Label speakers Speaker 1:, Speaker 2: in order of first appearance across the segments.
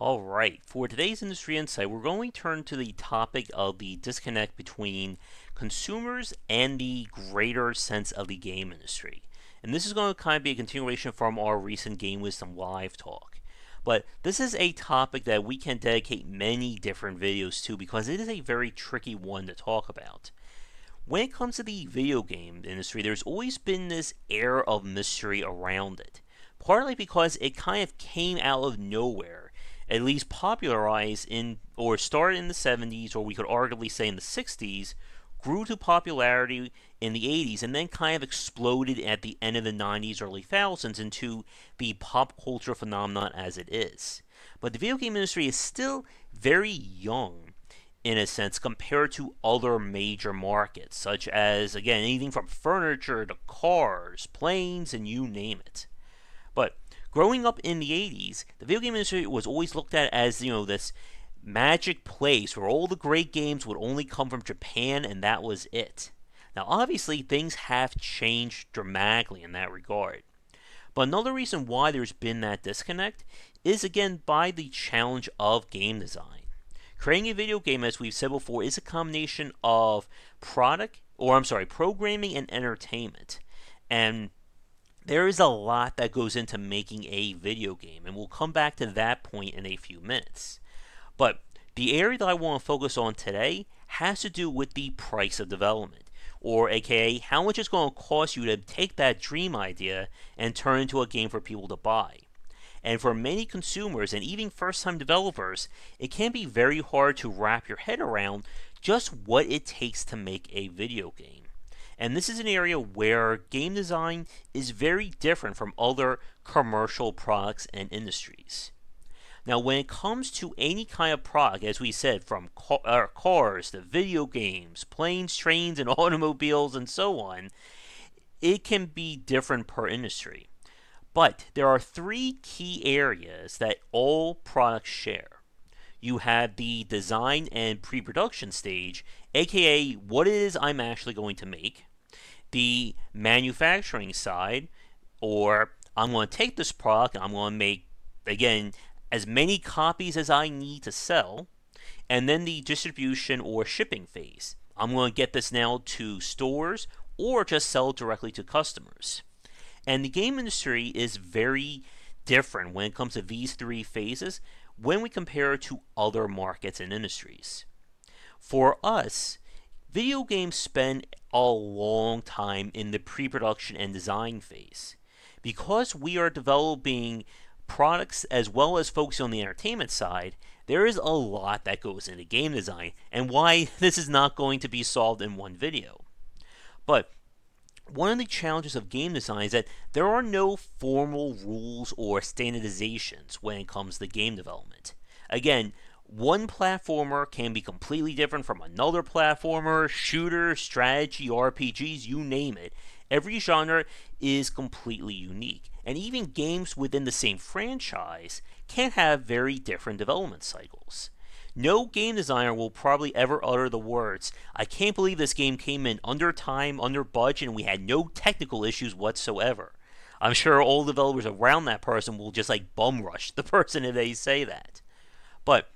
Speaker 1: Alright, for today's industry insight, we're going to turn to the topic of the disconnect between consumers and the greater sense of the game industry. And this is going to kind of be a continuation from our recent Game Wisdom Live talk. But this is a topic that we can dedicate many different videos to because it is a very tricky one to talk about. When it comes to the video game industry, there's always been this air of mystery around it. Partly because it kind of came out of nowhere, at least popularized in or started in the 70s, or we could arguably say in the 60s, grew to popularity in the 80s, and then kind of exploded at the end of the 90s, early thousands into the pop culture phenomenon as it is. But the video game industry is still very young in a sense compared to other major markets, such as, again, anything from furniture to cars, planes, and you name it. But growing up in the 80s, the video game industry was always looked at as, this magic place where all the great games would only come from Japan and that was it. Now, obviously, things have changed dramatically in that regard. But another reason why there's been that disconnect is, again, by the challenge of game design. Creating a video game, as we've said before, is a combination of programming and entertainment. And there is a lot that goes into making a video game, and we'll come back to that point in a few minutes. But the area that I want to focus on today has to do with the price of development, or aka how much it's going to cost you to take that dream idea and turn it into a game for people to buy. And for many consumers and even first-time developers, it can be very hard to wrap your head around just what it takes to make a video game. And this is an area where game design is very different from other commercial products and industries. Now, when it comes to any kind of product, as we said, from cars to video games, planes, trains, and automobiles, and so on, it can be different per industry. But there are three key areas that all products share. You have the design and pre-production stage, aka what it is I'm actually going to make, the manufacturing side, or I'm going to take this product and I'm going to make, again, as many copies as I need to sell, and then the distribution or shipping phase. I'm going to get this now to stores or just sell it directly to customers. And the game industry is very different when it comes to these three phases when we compare it to other markets and industries. For us, video games spend a long time in the pre-production and design phase. Because we are developing products as well as focusing on the entertainment side, there is a lot that goes into game design and why this is not going to be solved in one video. But one of the challenges of game design is that there are no formal rules or standardizations when it comes to game development. Again, one platformer can be completely different from another platformer, shooter, strategy, RPGs, you name it. Every genre is completely unique, and even games within the same franchise can have very different development cycles. No game designer will probably ever utter the words, "I can't believe this game came in under time, under budget, and we had no technical issues whatsoever." I'm sure all developers around that person will just bum rush the person if they say that. But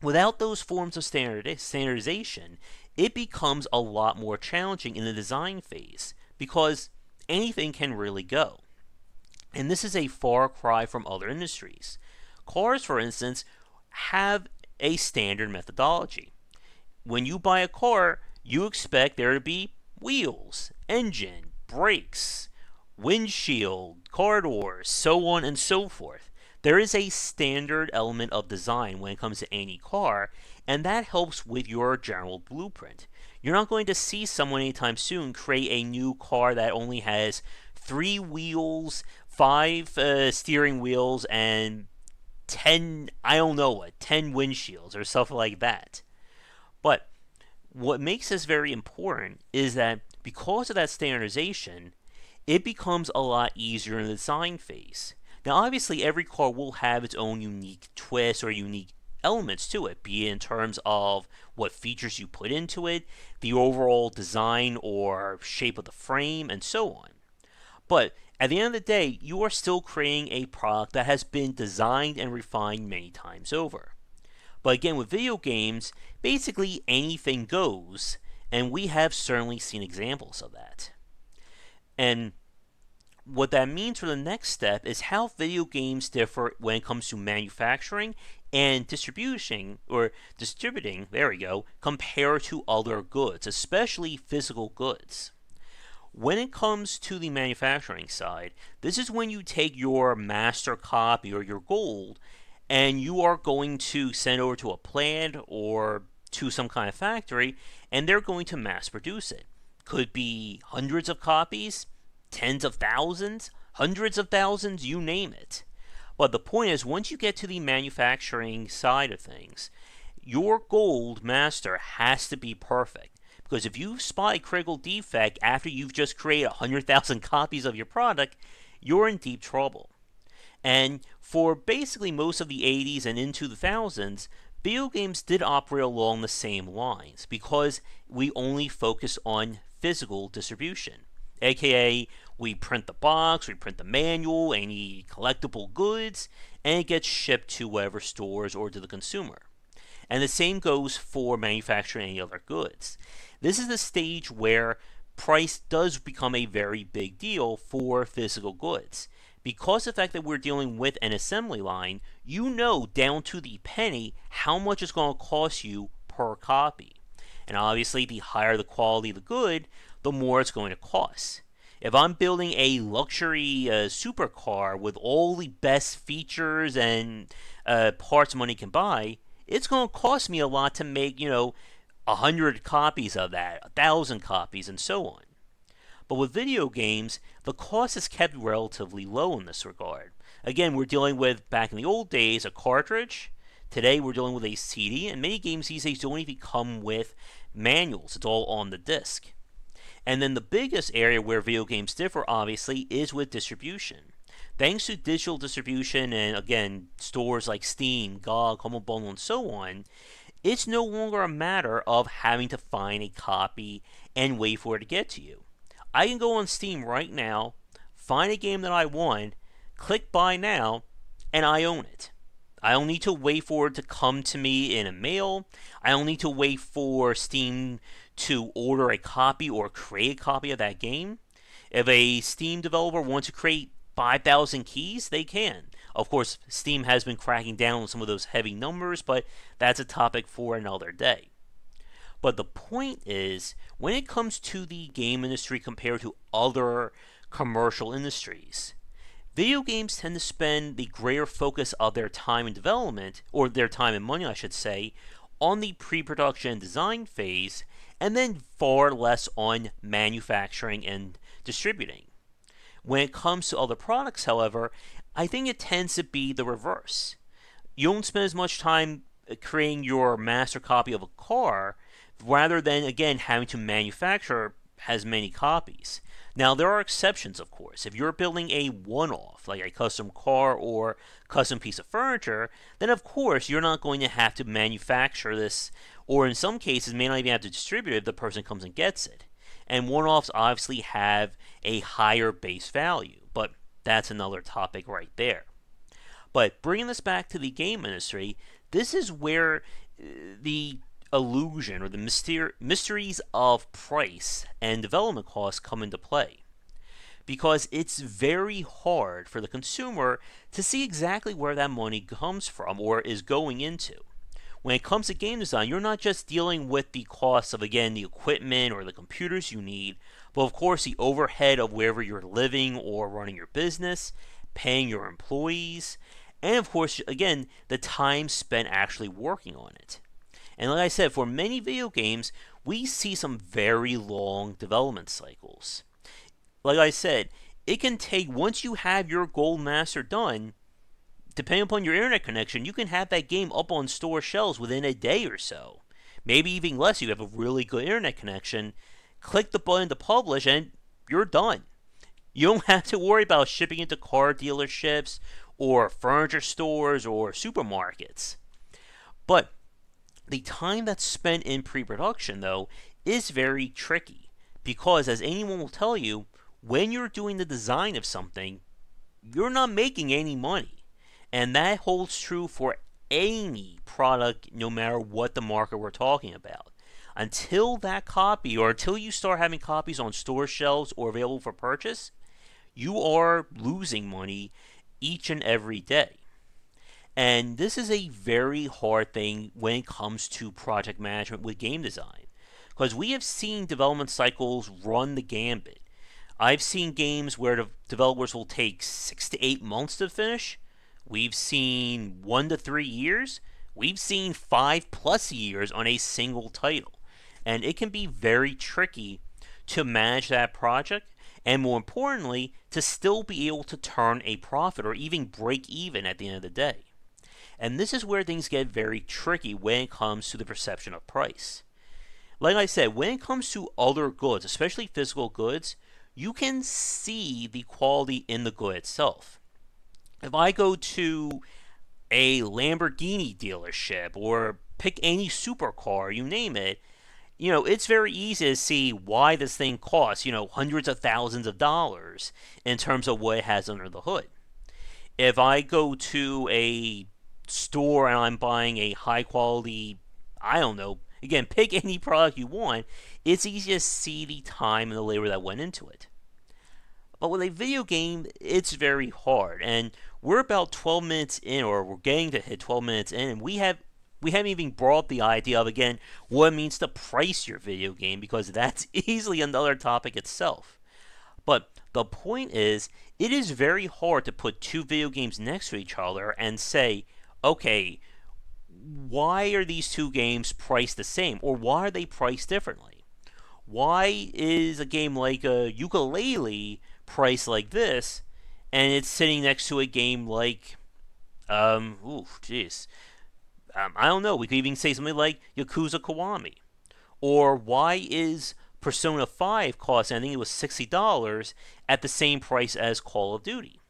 Speaker 1: without those forms of standardization, it becomes a lot more challenging in the design phase because anything can really go. And this is a far cry from other industries. Cars, for instance, have a standard methodology. When you buy a car, you expect there to be wheels, engine, brakes, windshield, car doors, so on and so forth. There is a standard element of design when it comes to any car, and that helps with your general blueprint. You're not going to see someone anytime soon create a new car that only has 3 wheels, 5 steering wheels, and 10 windshields or stuff like that. But what makes this very important is that because of that standardization, it becomes a lot easier in the design phase. Now, obviously, every car will have its own unique twist or unique elements to it, be it in terms of what features you put into it, the overall design or shape of the frame, and so on. But at the end of the day, you are still creating a product that has been designed and refined many times over. But again, with video games, basically anything goes, and we have certainly seen examples of that. And what that means for the next step is how video games differ when it comes to manufacturing and distributing, there we go, compared to other goods, especially physical goods. When it comes to the manufacturing side, this is when you take your master copy or your gold and you are going to send it over to a plant or to some kind of factory, and they're going to mass produce it. Could be hundreds of copies, tens of thousands, hundreds of thousands, you name it. But the point is, once you get to the manufacturing side of things, your gold master has to be perfect. Because if you spot a critical defect after you've just created 100,000 copies of your product, you're in deep trouble. And for basically most of the 80s and into the thousands, video games did operate along the same lines because we only focus on physical distribution. AKA, we print the box, we print the manual, any collectible goods, and it gets shipped to whatever stores or to the consumer. And the same goes for manufacturing any other goods. This is the stage where price does become a very big deal for physical goods. Because of the fact that we're dealing with an assembly line, you know down to the penny how much it's going to cost you per copy. And obviously, the higher the quality of the good, the more it's going to cost. If I'm building a luxury supercar with all the best features and parts money can buy, it's going to cost me a lot to make, 100 copies of that, 1,000 copies, and so on. But with video games, the cost is kept relatively low in this regard. Again, we're dealing with, back in the old days, a cartridge. Today, we're dealing with a CD, and many games these days don't even come with manuals. It's all on the disc. And then the biggest area where video games differ, obviously, is with distribution. Thanks to digital distribution and, again, stores like Steam, GOG, Humble Bundle, and so on, it's no longer a matter of having to find a copy and wait for it to get to you. I can go on Steam right now, find a game that I want, click buy now, and I own it. I don't need to wait for it to come to me in a mail. I don't need to wait for Steam to order a copy or create a copy of that game. If a Steam developer wants to create 5,000 keys, they can. Of course, Steam has been cracking down on some of those heavy numbers, but that's a topic for another day. But the point is, when it comes to the game industry compared to other commercial industries, video games tend to spend the greater focus of their time in development, or their time and money, I should say, on the pre-production and design phase, and then far less on manufacturing and distributing. When it comes to other products, however, I think it tends to be the reverse. You don't spend as much time creating your master copy of a car, rather than, again, having to manufacture as many copies. Now, there are exceptions, of course. If you're building a one-off, like a custom car or custom piece of furniture, then of course you're not going to have to manufacture this, or in some cases may not even have to distribute it if the person comes and gets it. And one-offs obviously have a higher base value, but that's another topic right there. But bringing this back to the game industry, this is where the illusion or the mysteries of price and development costs come into play. Because it's very hard for the consumer to see exactly where that money comes from or is going into. When it comes to game design, you're not just dealing with the costs of, again, the equipment or the computers you need, but of course the overhead of wherever you're living or running your business, paying your employees, and of course, again, the time spent actually working on it. And like I said, for many video games, we see some very long development cycles. Like I said, it can take, once you have your Gold Master done, depending upon your internet connection, you can have that game up on store shelves within a day or so. Maybe even less if you have a really good internet connection. Click the button to publish and you're done. You don't have to worry about shipping it to car dealerships or furniture stores or supermarkets. But the time that's spent in pre-production, though, is very tricky because, as anyone will tell you, when you're doing the design of something, you're not making any money. And that holds true for any product, no matter what the market we're talking about. Until that copy, or until you start having copies on store shelves or available for purchase, you are losing money each and every day. And this is a very hard thing when it comes to project management with game design. Because we have seen development cycles run the gambit. I've seen games where the developers will take 6 to 8 months to finish. We've seen 1 to 3 years. We've seen 5+ years on a single title. And it can be very tricky to manage that project, and more importantly, to still be able to turn a profit or even break even at the end of the day. And this is where things get very tricky when it comes to the perception of price. Like I said, when it comes to other goods, especially physical goods, you can see the quality in the good itself. If I go to a Lamborghini dealership or pick any supercar, you name it, it's very easy to see why this thing costs, hundreds of thousands of dollars in terms of what it has under the hood. If I go to a store and I'm buying a high quality, I don't know, again, pick any product you want, it's easy to see the time and the labor that went into it. But with a video game, it's very hard. And we're about 12 minutes in, or we're getting to hit 12 minutes in, and we haven't even brought up the idea of, again, what it means to price your video game, because that's easily another topic itself. But the point is, it is very hard to put two video games next to each other and say, okay, why are these two games priced the same? Or why are they priced differently? Why is a game like a ukulele priced like this, and it's sitting next to a game like, I don't know, we could even say something like Yakuza Kiwami. Or why is Persona 5 cost, I think it was $60, at the same price as Call of Duty?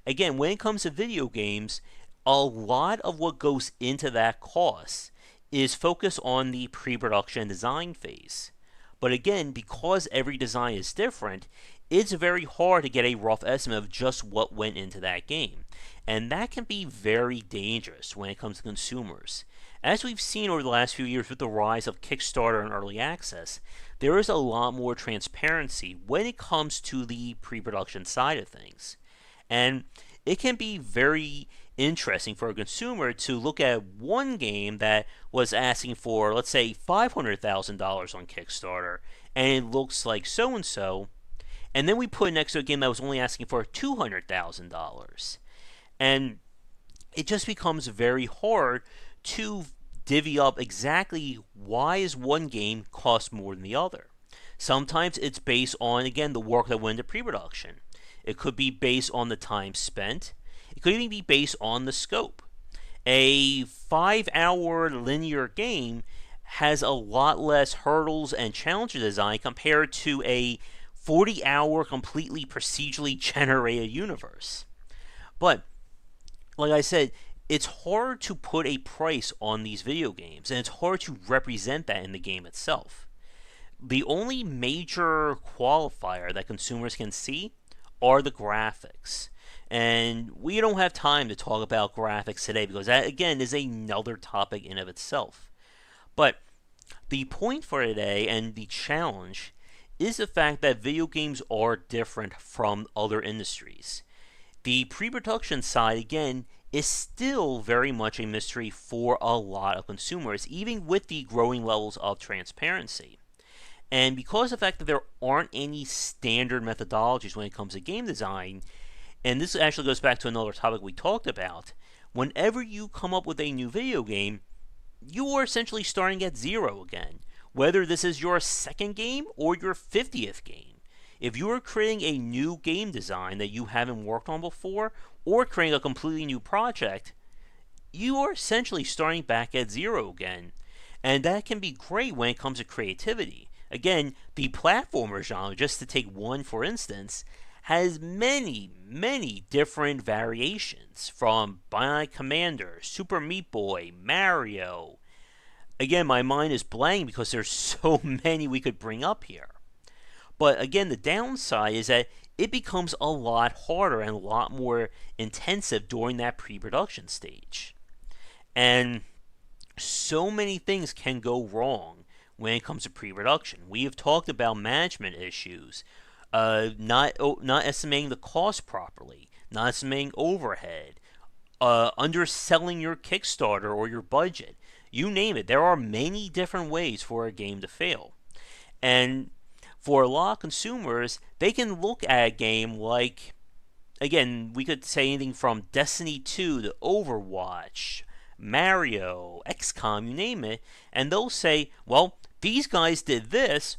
Speaker 1: Again, when it comes to video games, a lot of what goes into that cost is focused on the pre-production design phase. But again, because every design is different, it's very hard to get a rough estimate of just what went into that game. And that can be very dangerous when it comes to consumers. As we've seen over the last few years with the rise of Kickstarter and early access, there is a lot more transparency when it comes to the pre-production side of things. And it can be very interesting for a consumer to look at one game that was asking for, let's say, $500,000 on Kickstarter, and it looks like so-and-so, and then we put it next to a game that was only asking for $200,000. And it just becomes very hard to divvy up exactly why is one game cost more than the other. Sometimes it's based on, again, the work that went into pre-production. It could be based on the time spent. It could even be based on the scope. A 5-hour linear game has a lot less hurdles and challenges design compared to a 40-hour completely procedurally generated universe. But, like I said, it's hard to put a price on these video games, and it's hard to represent that in the game itself. The only major qualifier that consumers can see are the graphics. And we don't have time to talk about graphics today because that, again, is another topic in of itself. But the point for today and the challenge is the fact that video games are different from other industries. The pre-production side, again, is still very much a mystery for a lot of consumers, even with the growing levels of transparency. And because of the fact that there aren't any standard methodologies when it comes to game design, and this actually goes back to another topic we talked about, whenever you come up with a new video game, you are essentially starting at zero again, whether this is your second game or your 50th game. If you are creating a new game design that you haven't worked on before, or creating a completely new project, you are essentially starting back at zero again. And that can be great when it comes to creativity. Again, the platformer genre, just to take one for instance, has many, many different variations, from Bionic Commander, Super Meat Boy, Mario. Again, my mind is blank because there's so many we could bring up here. But again, the downside is that it becomes a lot harder and a lot more intensive during that pre-production stage. And so many things can go wrong when it comes to pre-production. We have talked about management issues, not estimating the cost properly, not estimating overhead, underselling your Kickstarter or your budget. You name it. There are many different ways for a game to fail. And for a lot of consumers, they can look at a game like, again, we could say anything from Destiny 2 to Overwatch, Mario, XCOM, you name it, and they'll say, well, these guys did this,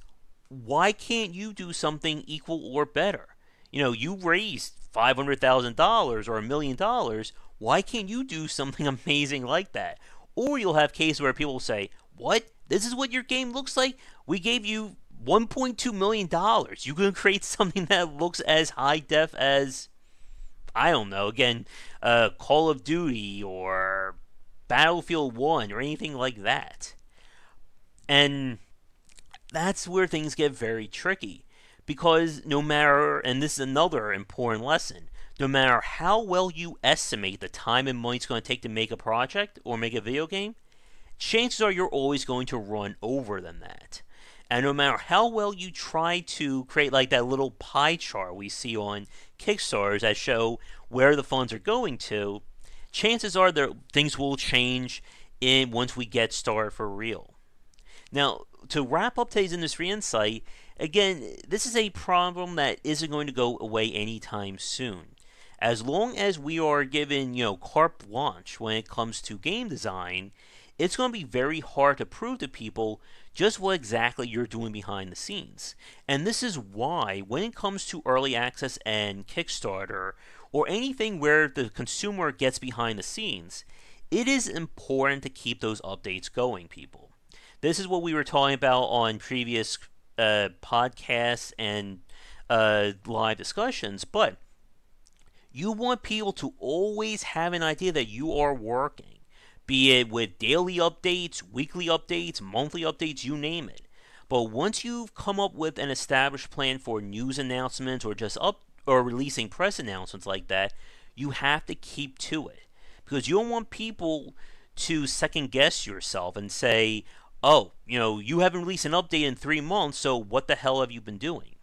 Speaker 1: why can't you do something equal or better? You raised $500,000 or $1,000,000, why can't you do something amazing like that? Or you'll have cases where people say, what? This is what your game looks like? We gave you $1.2 million. You can create something that looks as high def as, I don't know, again, Call of Duty or Battlefield 1 or anything like that. And that's where things get very tricky. Because no matter, and this is another important lesson, no matter how well you estimate the time and money it's going to take to make a project or make a video game, chances are you're always going to run over than that. And no matter how well you try to create like that little pie chart we see on Kickstarters that show where the funds are going to, chances are that things will change once we get started for real. Now, to wrap up today's industry insight, again, this is a problem that isn't going to go away anytime soon. As long as we are given, carte blanche when it comes to game design, it's going to be very hard to prove to people just what exactly you're doing behind the scenes. And this is why, when it comes to early access and Kickstarter, or anything where the consumer gets behind the scenes, it is important to keep those updates going, people. This is what we were talking about on previous podcasts and live discussions, but you want people to always have an idea that you are working, be it with daily updates, weekly updates, monthly updates, you name it. But once you've come up with an established plan for news announcements or just releasing press announcements like that, you have to keep to it. Because you don't want people to second guess yourself and say, oh, you haven't released an update in 3 months, so what the hell have you been doing?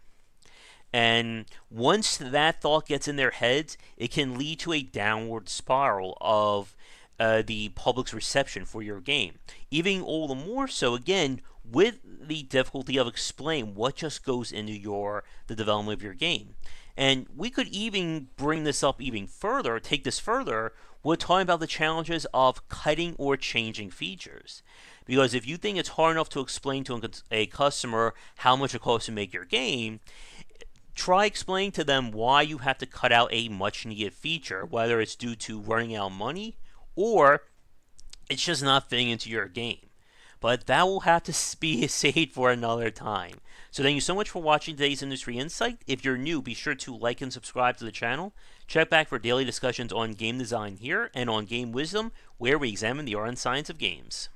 Speaker 1: And once that thought gets in their heads, it can lead to a downward spiral of the public's reception for your game. Even all the more so, again, with the difficulty of explaining what just goes into the development of your game. And we could even bring this up even further, take this further, we're talking about the challenges of cutting or changing features. Because if you think it's hard enough to explain to a customer how much it costs to make your game, try explaining to them why you have to cut out a much needed feature, whether it's due to running out of money or it's just not fitting into your game. But that will have to be saved for another time. So thank you so much for watching today's Industry Insight. If you're new, be sure to like and subscribe to the channel. Check back for daily discussions on game design here and on Game Wisdom, where we examine the art and science of games.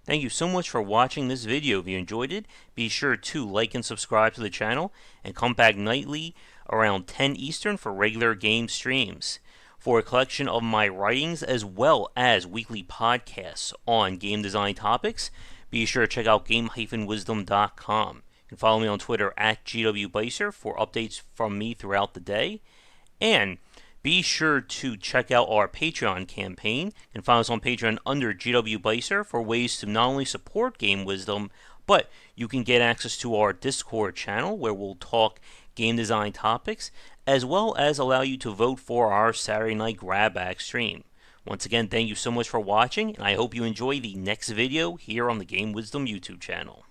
Speaker 1: Thank you so much for watching this video. If you enjoyed it, be sure to like and subscribe to the channel and come back nightly around 10 Eastern for regular game streams. For a collection of my writings as well as weekly podcasts on game design topics, be sure to check out game-wisdom.com. You can follow me on Twitter at GWBicer for updates from me throughout the day. And be sure to check out our Patreon campaign. You can find us on Patreon under GWBicer for ways to not only support Game Wisdom, but you can get access to our Discord channel where we'll talk game design topics, as well as allow you to vote for our Saturday night grab bag stream. Once again, thank you so much for watching, and I hope you enjoy the next video here on the Game Wisdom YouTube channel.